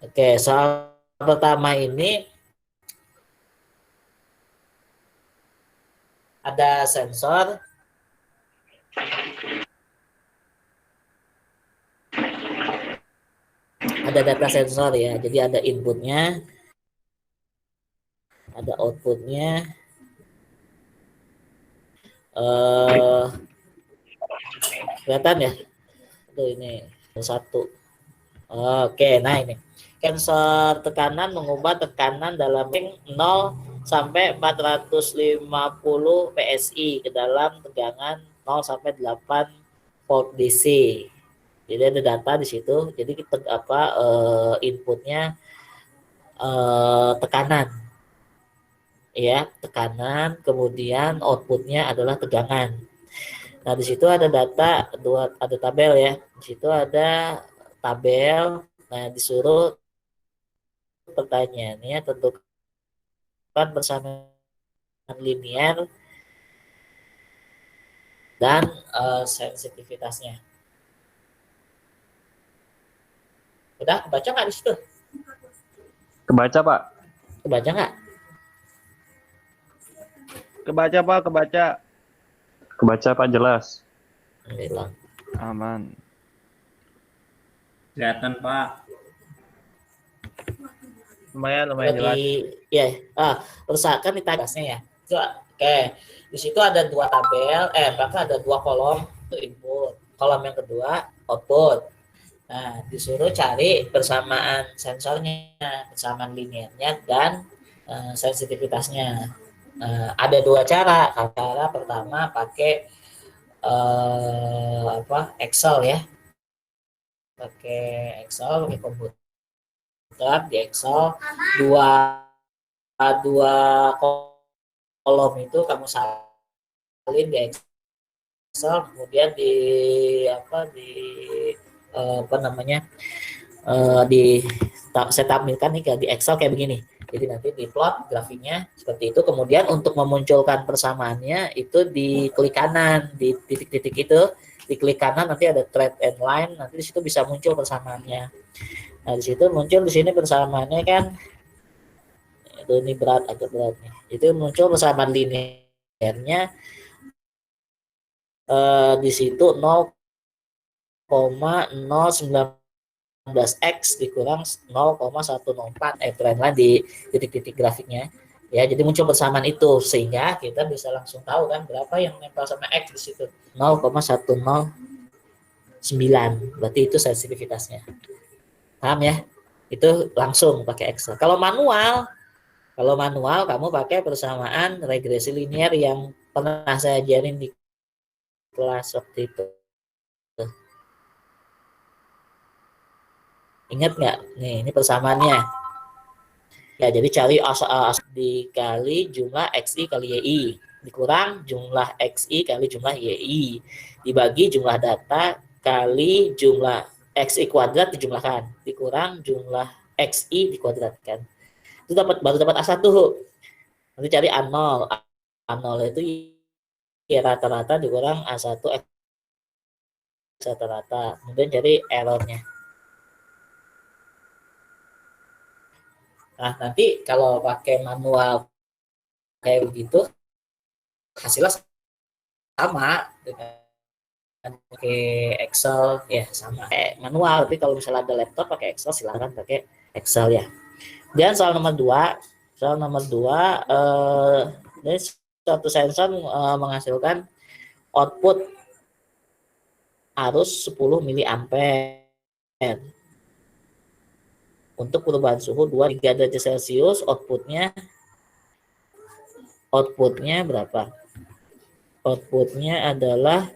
Oke, soal pertama ini ada sensor, ada data sensor ya. Jadi ada inputnya, ada outputnya. Eh, Kelihatan ya? Tuh ini satu. Oke, nah ini sensor tekanan mengubah tekanan dalam ring 0 sampai 450 PSI ke dalam tegangan 0 sampai 8 volt DC. Jadi ada data di situ. Jadi kita inputnya tekanan ya, tekanan, kemudian outputnya adalah tegangan. Nah, di situ ada data ada tabel ya. Di situ ada tabel. Nah, disuruh pertanyaannya tentukan persamaan linear dan sensitivitasnya. Udah kebaca nggak di situ? Kebaca, Pak. Kebaca nggak? Kebaca, Pak, kebaca. Kebaca, Pak, jelas. Bilang. Aman. Kelihatan, Pak. Lumayan Lagi, jelas. ya. Usahakan ditasnya ya. Coba, oke. Di situ ada dua tabel, bahkan ada dua kolom untuk input. Kolom yang kedua output. Nah, disuruh cari persamaan sensornya, persamaan linearnya dan sensitivitasnya. Ada dua cara. Cara pertama pakai Excel ya, pakai komputer di Excel dua dua kolom itu kamu salin di Excel, kemudian saya tampilkan nih di Excel kayak begini. Jadi nanti di plot grafiknya seperti itu. Kemudian untuk memunculkan persamaannya itu di klik kanan, di titik-titik itu, di klik kanan nanti ada thread and line, nanti di situ bisa muncul persamaannya. Nah, di situ muncul, di sini persamaannya kan itu, ini agak berat nih. Itu muncul persamaan linearnya di situ 0,019x dikurang 0,104 lain-lain di titik-titik grafiknya ya. Jadi muncul persamaan itu sehingga kita bisa langsung tahu kan berapa yang nempel sama x di situ, 0,109, berarti itu sensitivitasnya. Paham ya? Itu langsung pakai Excel. Kalau manual kamu pakai persamaan regresi linear yang pernah saya ajarin di kelas waktu itu. Ingat nggak? Nih, ini persamaannya. Ya, jadi cari dikali jumlah XI kali YI, dikurang jumlah XI kali jumlah YI, dibagi jumlah data kali jumlah XI kuadrat dijumlahkan, dikurang jumlah XI dikuadratkan. Itu baru dapat A1. Nanti cari A0. A0 itu ya rata-rata dikurang A1 X rata-rata. Kemudian cari errornya. Nah, nanti kalau pakai manual kayak begitu, hasilnya sama dengan pakai Excel ya, sama kayak manual. Tapi kalau misalnya ada laptop pakai Excel, silakan pakai Excel ya. Dan soal nomor 2, ini suatu sensor menghasilkan output arus 10 miliampere untuk perubahan suhu 2-3 derajat Celcius. Outputnya berapa? Outputnya adalah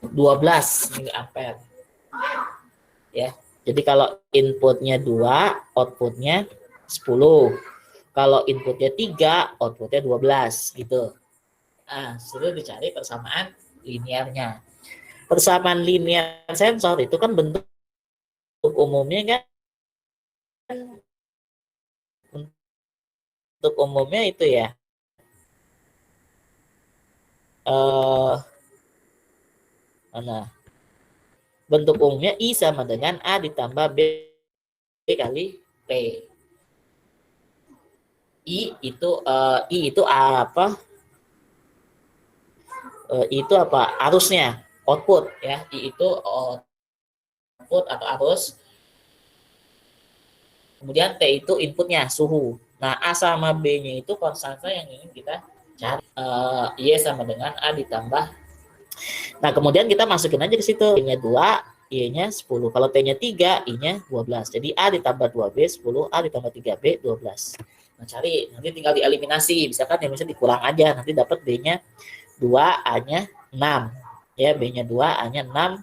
12 miliampere ya. Jadi kalau inputnya 2, outputnya 10. Kalau inputnya 3, outputnya 12 gitu. Nah, sudah dicari persamaan linearnya. Persamaan linear sensor itu kan bentuk umumnya itu ya. Bentuk umumnya I sama dengan A ditambah B kali I itu apa? I itu apa? Arusnya, output ya. I itu output atau arus. Kemudian T itu inputnya, suhu. Nah, A sama B-nya itu konstanta yang ingin kita cari. Y sama dengan A ditambah. Nah, kemudian kita masukin aja ke situ. Y-nya 2, Y-nya 10. Kalau T-nya 3, I-nya 12. Jadi A ditambah 2B 10, A ditambah 3B 12. Nah, cari. Nanti tinggal dieliminasi. Misalkan ya misalnya dikurang aja. Nanti dapat B-nya 2, A-nya 6. Ya, B-nya 2, A-nya 6.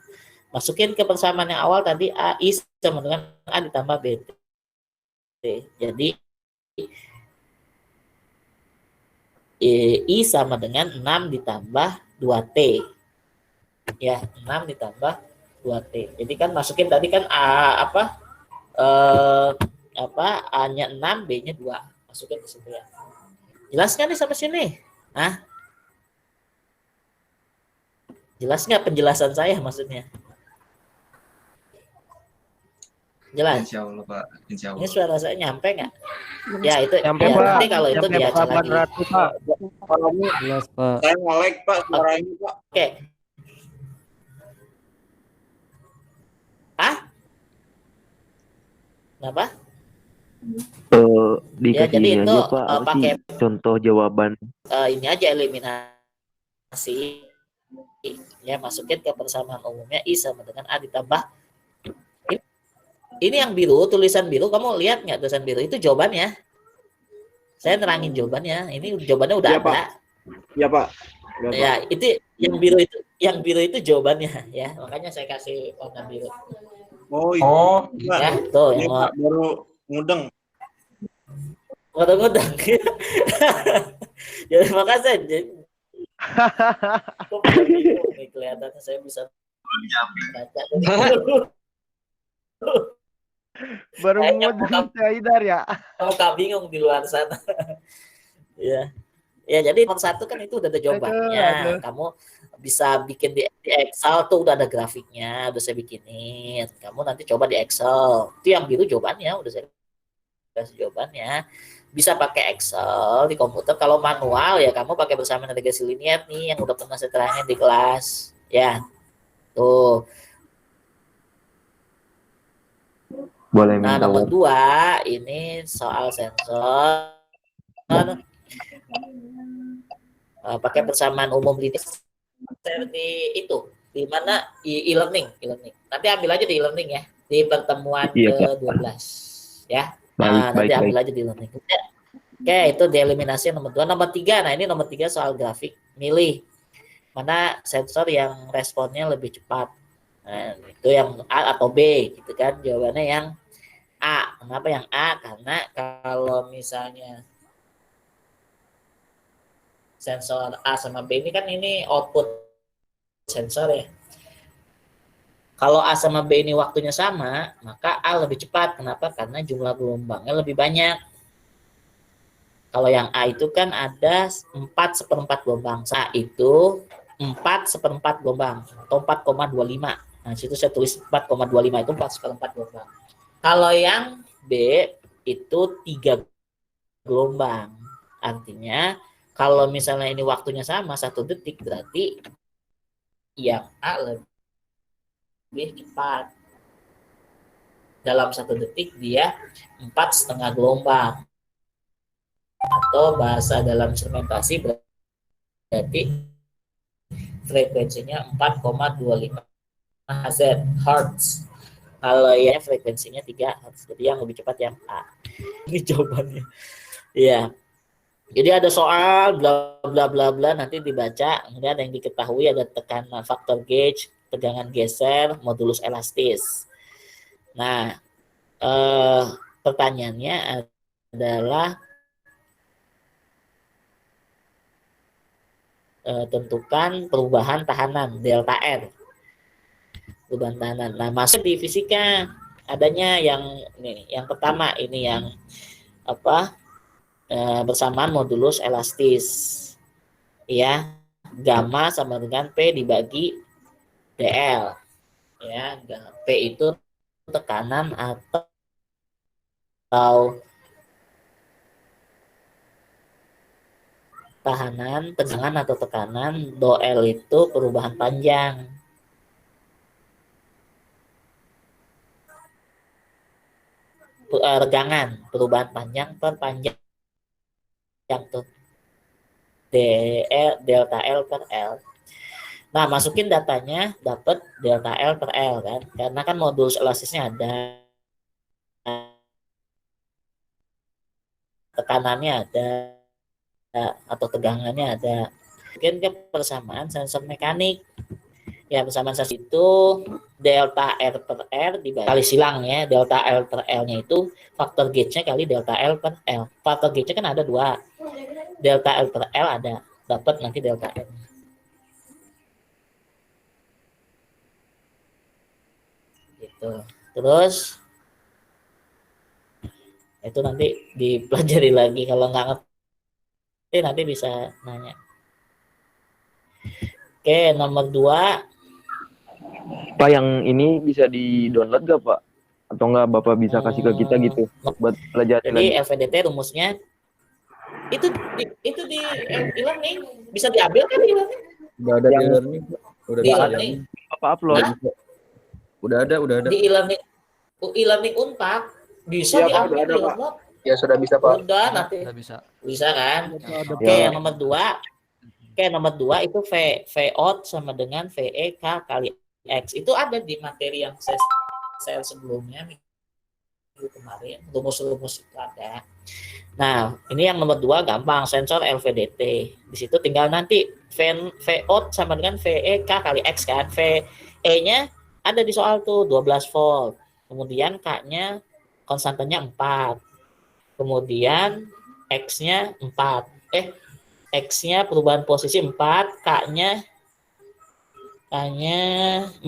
Masukin ke persamaan yang awal tadi A, I sama dengan A ditambah B. Jadi I sama dengan 6 ditambah 2T. Ya, 6 ditambah 2T. Jadi kan masukin tadi kan A-nya 6, B-nya 2. Masukin ke situ ya. Jelas nggak nih sampai sini? Hah? Jelas nggak penjelasan saya maksudnya? Jelas? Insya Allah Pak, Insya Ini Allah. suara saya nyampe nggak? Ya itu Nyampe, ya, Pak. nanti kalau itu Nyampe diaca lagi. 800, Pak. Jelas, Pak. Saya nge-lag Pak suaranya Pak. Oke. Ah? Kenapa? Ya, Dikasih jadi ini itu aja Pak, apa pakai sih contoh jawaban? ini aja eliminasi. Ya, masukin ke persamaan umumnya I sama dengan A ditambah. Ini yang biru, tulisan biru, kamu lihat nggak tulisan biru? Itu jawabannya. Saya nerangin jawabannya. Ini jawabannya udah Iya, ada. Pak. Iya Pak. Iya, Pak. Ya, itu yang biru itu jawabannya ya. Makanya saya kasih warna biru. Oh, iya. Pak. Ya, tuh Ini yang Pak baru mudeng. ngudang-ngudang. Jadi makasih. Kok bisa bingung nih kelihatannya saya bisa baca. Baru Kayaknya muncul si Haidar ya. Kamu gak bingung di luar sana. Ya. Ya, jadi nomor 1 kan itu udah ada jawabannya. Aduh. Kamu bisa bikin di Excel tuh udah ada grafiknya, udah saya bikinin. Kamu nanti coba di Excel. Itu yang biru jawabannya, udah saya kasih jawabannya. Bisa pakai Excel di komputer. Kalau manual ya kamu pakai persamaan regresi linier nih yang udah pernah saya terangin di kelas. Ya. Tuh. Boleh Nah, minta nomor 2 ini soal sensor. Pakai persamaan umum linear seperti itu. Di mana e-learning. Nanti ambil aja di e-learning ya. Di pertemuan Iya, Pak. ke-12 ya. Baik, Nanti baik. ambil aja di e-learning. Oke, itu dieliminasi nomor 2. Nomor 3, nah ini nomor 3 soal grafik. Milih mana sensor yang responnya lebih cepat. Nah, itu yang A atau B gitu kan. Jawabannya yang A. Kenapa yang A? Karena kalau misalnya sensor A sama B ini kan ini output sensor ya. Kalau A sama B ini waktunya sama, maka A lebih cepat. Kenapa? Karena jumlah gelombangnya lebih banyak. Kalau yang A itu kan ada 4/4 gelombang. A itu 4/4 gelombang atau 4,25. Nah, situ saya tulis 4,25 itu 4/4 gelombang. Kalau yang B itu 3 gelombang. Artinya kalau misalnya ini waktunya sama 1 detik berarti yang A lebih cepat. Dalam 1 detik dia 4,5 gelombang. Atau bahasa dalam instrumentasi berarti frekuensinya 4,25 Hz. Kalau ya frekuensinya 3 Hz. Jadi yang lebih cepat yang A. Ini jawabannya. Iya. Jadi ada soal bla bla bla bla nanti dibaca. Kemudian ada yang diketahui ada tekanan faktor gauge, tegangan geser, modulus elastis. Nah, pertanyaannya adalah tentukan perubahan tahanan delta R. Perubahan tahanan. Nah, masuk di fisika adanya yang ini, yang pertama ini yang apa? Bersamaan modulus elastis. Ya, gamma sama dengan P dibagi DL. Ya, P itu tekanan atau tahanan, tegangan atau tekanan, do-L itu perubahan panjang. Regangan, perubahan panjang per panjang tuh. Delta L per L. Nah, masukin datanya, dapat delta L per L kan. Karena kan modulus elastisnya ada, tekanannya ada, atau tegangannya ada. Mungkin ke persamaan sensor mekanik. Ya, persamaan sensor itu delta R per R dibagi silang ya. Delta L per L-nya itu faktor gauge-nya kali delta L per L. Faktor gauge-nya kan ada 2. Delta L per L ada. Dapat nanti delta L. Gitu. Terus itu nanti dipelajari lagi, kalau nggak ngerti nanti bisa nanya. Oke, nomor 2. Pak, yang ini bisa di-download gak, Pak? Atau enggak Bapak bisa kasih ke kita gitu buat pelajaran Jadi lagi? LVDT rumusnya itu di e-learning bisa diambil kan di e-learning? Udah ada di e-learning. Udah Di bisa e-learning. Apa upload? Nah, udah ada. di e-learning Unpad bisa Iya, Pak, diambil udah ada, di Pak. download. Ya sudah bisa, Pak. Udah nanti Udah bisa. bisa kan? Oke, Ya. yang nomor 2. Oke, nomor 2 itu V out sama dengan VE K kali X. Itu ada di materi yang saya sebelumnya minggu kemarin. Rumus-rumus itu ada. Nah, ini yang nomor 2 gampang, sensor LVDT. Di situ tinggal nanti V out sama dengan VE K kali X kan. VE-nya ada di soal tuh 12 volt. Kemudian K-nya konstantanya 4. Kemudian X-nya 4. X-nya perubahan posisi 4, K-nya 4.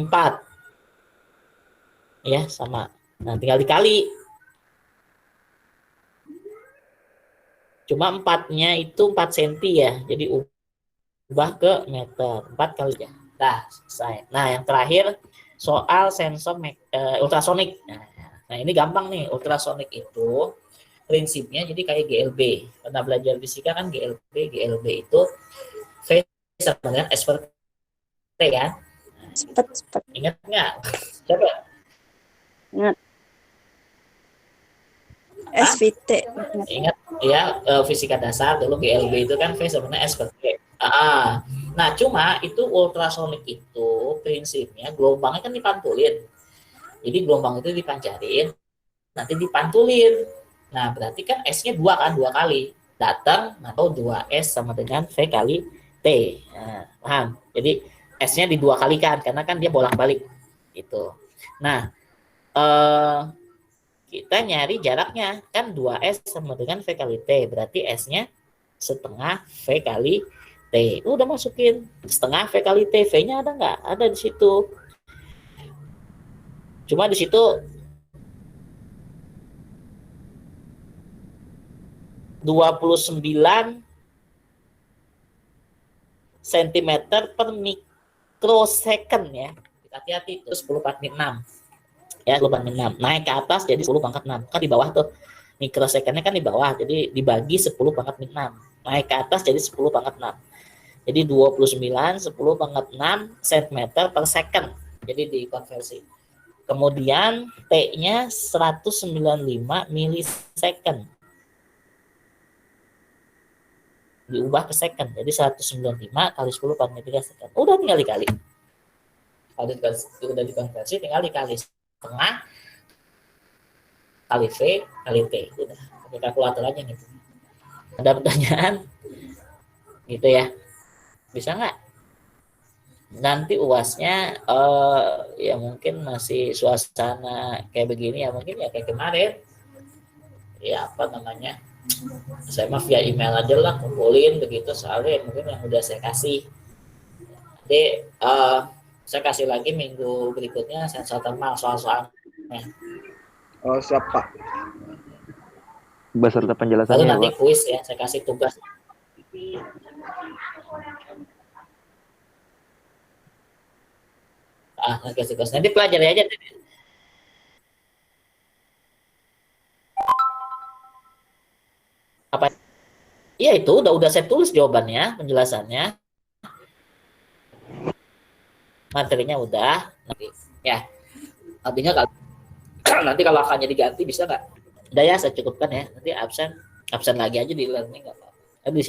Ya, sama. Nah, tinggal dikali. Cuma 4-nya itu 4 cm ya. Jadi ubah ke meter. 4 kali ya. Nah, selesai. Nah, yang terakhir soal sensor ultrasonik. Nah, ini gampang nih. Ultrasonik itu prinsipnya jadi kayak GLB. Pernah belajar fisika kan GLB itu V sama dengan S per T ya. Cepet. Ingat nggak? Coba. Ingat. SVT. Ingat ya, fisika dasar dulu GLB itu kan V sama dengan S per T. Nah, cuma itu ultrasonik itu prinsipnya gelombangnya kan dipantulin. Jadi gelombang itu dipancarin, nanti dipantulin. Nah, berarti kan S-nya 2 kan, 2 kali. Datang atau 2S sama dengan V kali T. Nah, paham? Jadi S-nya di 2 kali kan, karena kan dia bolak-balik. Gitu. Nah, kita nyari jaraknya. Kan 2S sama dengan V kali T. Berarti S-nya setengah V kali T. Udah masukin. Setengah V kali T. V-nya ada nggak? Ada di situ. Cuma di situ 29 cm per mikrosecond ya. Hati-hati itu 10 pangkat 6. Ya, 10 pangkat 6. Naik ke atas jadi 10 pangkat 6. Kan di bawah tuh. Mikrosecondnya kan di bawah. Jadi dibagi 10 pangkat 6. Naik ke atas jadi 10 pangkat 6. Jadi 29 10 pangkat 6 cm per second. Jadi dikonversi. Kemudian T-nya 195 milisecond. Diubah ke second. Jadi 195 kali 10 pangkat 3 second. Udah tinggal dikali. Kalau udah dikonversi tinggal dikali setengah kali V kali T. Udah. Pakai kalkulator aja gitu. Ada pertanyaan? Gitu ya. Bisa nggak? Nanti UASnya ya mungkin masih suasana kayak begini ya, mungkin ya kayak kemarin. Ya apa namanya? Saya mah via email aja lah, kumpulin begitu soalnya mungkin yang udah saya kasih. Jadi saya kasih lagi minggu berikutnya sensor thermal soal-soalnya. Oh, siap, Pak. Beserta Lalu penjelasannya ya, nanti Pak. kuis ya, saya kasih tugas. Nanti kasih tugas. Nanti pelajari aja. Iya itu udah saya tulis jawabannya, penjelasannya. Materinya udah. Nanti ya. Artinya kalau nanti kalau akannya diganti bisa nggak? Udah ya, saya cukupkan ya. Nanti absen lagi aja di learning nggak apa-apa. Di